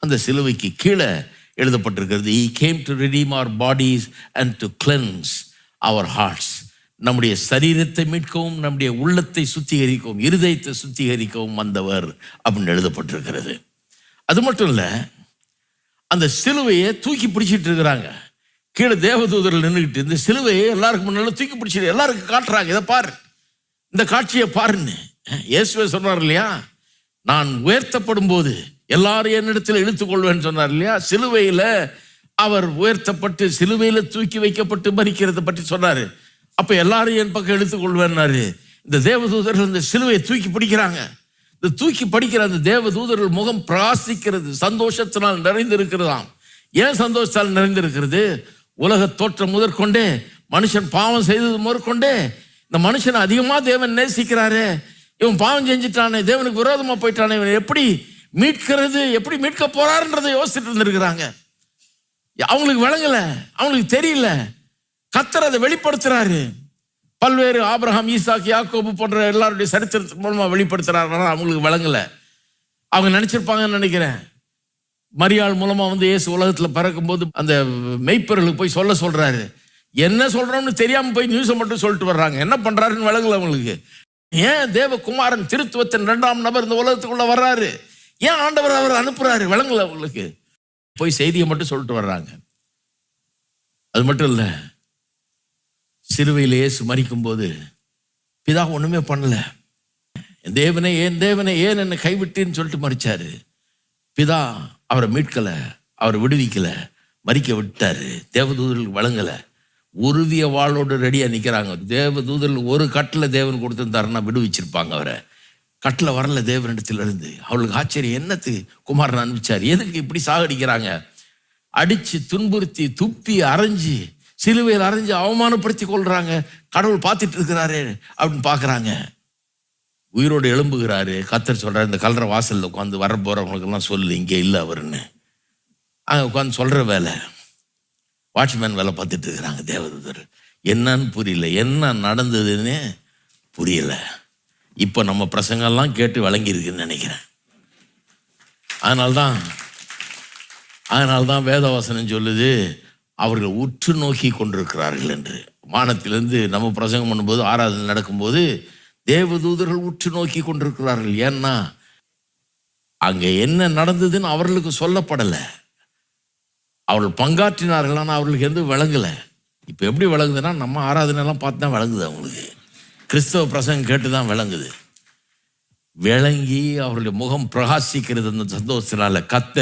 அந்த சிலுவைக்கு கீழே எழுதப்பட்டிருக்கிறது, He came to redeem our bodies and to cleanse our hearts. நம்முடைய சரீரத்தை மீட்கவும், நம்முடைய உள்ளத்தை சுத்திகரிக்கவும், இருதயத்தை சுத்திகரிக்கவும் வந்தவர் அப்படின்னு எழுதப்பட்டிருக்கிறது. அது மட்டும் இல்லை, அந்த சிலுவையை தூக்கி பிடிச்சிட்டு இருக்கிறாங்க. கீழே தேவதூதர்கள் நின்றுக்கிட்டு இந்த சிலுவையை எல்லாருக்கும் முன்னால தூக்கி பிடிச்சிட்டு எல்லாருக்கும் காட்டுறாங்க, இதை பாரு, இந்த காட்சியை பாருன்னு. இயேசுவே சொன்னார் இல்லையா, நான் உயர்த்தப்படும் போது எல்லாரும் என்னிடத்தில் இழுத்துக்கொள்வேன்னு சொன்னார் இல்லையா. சிலுவையில் அவர் உயர்த்தப்பட்டு சிலுவையில் தூக்கி வைக்கப்பட்டு மரிக்கிறத பற்றி சொன்னார். அப்போ எல்லாரும் என் பக்கம் இழுத்துக்கொள்வேன்னாரு. இந்த தேவதூதர்கள் இந்த சிலுவையை தூக்கி பிடிக்கிறாங்க. இந்த தூக்கி படிக்கிற அந்த தேவதூதர்கள் முகம் பிரகாசிக்கிறது, சந்தோஷத்தினால் நிறைந்திருக்கிறதாம். ஏன் சந்தோஷத்தால் நிறைந்திருக்கிறது? உலக தோற்றம் முதற்கொண்டே, மனுஷன் பாவம் செய்தது முதற்கொண்டே, இந்த மனுஷனை அதிகமாக தேவன் நேசிக்கிறாரு, இவன் பாவம் செஞ்சிட்டானே, தேவனுக்கு விரோதமாக போயிட்டானே, இவன் எப்படி மீட்கிறது, எப்படி மீட்க போறாருன்றதை யோசிச்சுட்டு இருந்திருக்கிறாங்க. அவங்களுக்கு விளங்கல, அவங்களுக்கு தெரியல. கர்த்தர் அதை வெளிப்படுத்துறாரு. பல்வேறு ஆபிரகாம், ஈசாக், யாக்கோபு போன்ற எல்லாருடைய சரித்திரத்தின் மூலமா வெளிப்படுத்துறாரு. அவங்களுக்கு விளங்கல. அவங்க நினைச்சிருப்பாங்கன்னு நினைக்கிறேன், மரியாள் மூலமா இயேசு உலகத்துல பிறக்கும் போது அந்த மெய்ப்பர்களுக்கு போய் சொல்றாரு. என்ன சொல்றோம்னு தெரியாம போய் நியூஸை மட்டும் சொல்லிட்டு வர்றாங்க. என்ன பண்றாருன்னு விளங்கல அவங்களுக்கு. ஏன் தேவகுமாரன் திருத்துவத்தின் 2ஆம் நபர் இந்த உலகத்துக்குள்ள வர்றாரு, ஏன் ஆண்டவர் அவர் அனுப்புறாரு, விளங்கல அவங்களுக்கு. போய் செய்தியை மட்டும் சொல்லிட்டு வர்றாங்க. அது மட்டும் இல்லை, சிலுவையில் இயேசு மரிக்கும் போது பிதா ஒண்ணுமே பண்ணல. என் தேவனே ஏன் என்னை கைவிட்டேன்னு சொல்லிட்டு மரிச்சாரு. பிதா அவரை மீட்கல, அவரை விடுவிக்கல, மரிக்க விட்டாரு. தேவதூதர்களுக்கு வழங்கல. உருவிய வாளோடு ரெடியா நிக்கிறாங்க. தேவதூதர்கள் ஒரு கட்டில் தேவன் கொடுத்திருந்தாருன்னா விடுவிச்சிருப்பாங்க அவரை. கட்டில் வரல தேவனிடத்திலிருந்து. அவளுக்கு ஆச்சரியம், என்னத்துக்கு குமாரன் அனுப்பிச்சார், எதுக்கு இப்படி சாகடிக்கிறாங்க? அடிச்சு துன்புறுத்தி துப்பி அரைஞ்சி சிலுவையில் அரைஞ்சு அவமானப்படுத்தி கொள்றாங்க. கடவுள் பார்த்துட்டு இருக்கிறாரு அப்படின்னு பார்க்குறாங்க. உயிரோடு எழும்புகிறாரு. கர்த்தர் சொல்றாரு, இந்த கல்லறை வாசலில் உட்காந்து வர போறவங்களுக்கெல்லாம் சொல்லு, இங்கே இல்லை அவருன்னு. அங்கே உட்காந்து சொல்ற வேலை, வாட்ச்மேன் வேலை பார்த்துட்டு இருக்கிறாங்க தேவதூதர். என்னன்னு புரியல, என்ன நடந்ததுன்னு புரியல. இப்போ நம்ம பிரசங்கெல்லாம் கேட்டு விளங்கியிருக்குன்னு நினைக்கிறேன். அதனால்தான் வேதவசனம் சொல்லுது, அவர்கள் உற்று நோக்கி கொண்டிருக்கிறார்கள் என்று. வானத்திலிருந்து நம்ம பிரசங்கம் பண்ணும்போது, ஆராதனை நடக்கும்போது தேவதூதர்கள் உற்று நோக்கி கொண்டிருக்கிறார்கள். ஏன்னா அங்கே என்ன நடந்ததுன்னு அவர்களுக்கு சொல்லப்படலை. அவர்கள் பங்காற்றினார்கள், ஆனால் அவர்களுக்கு எதுவும் விளங்கலை. இப்போ எப்படி விளங்குதுன்னா, நம்ம ஆராதனைலாம் பார்த்து தான் விளங்குது அவங்களுக்கு. கிறிஸ்தவ பிரசங்கம் கேட்டு தான் விளங்குது. விளங்கி அவருடைய முகம் பிரகாசிக்கிறது அந்த சந்தோஷத்தினால. கர்த்தர்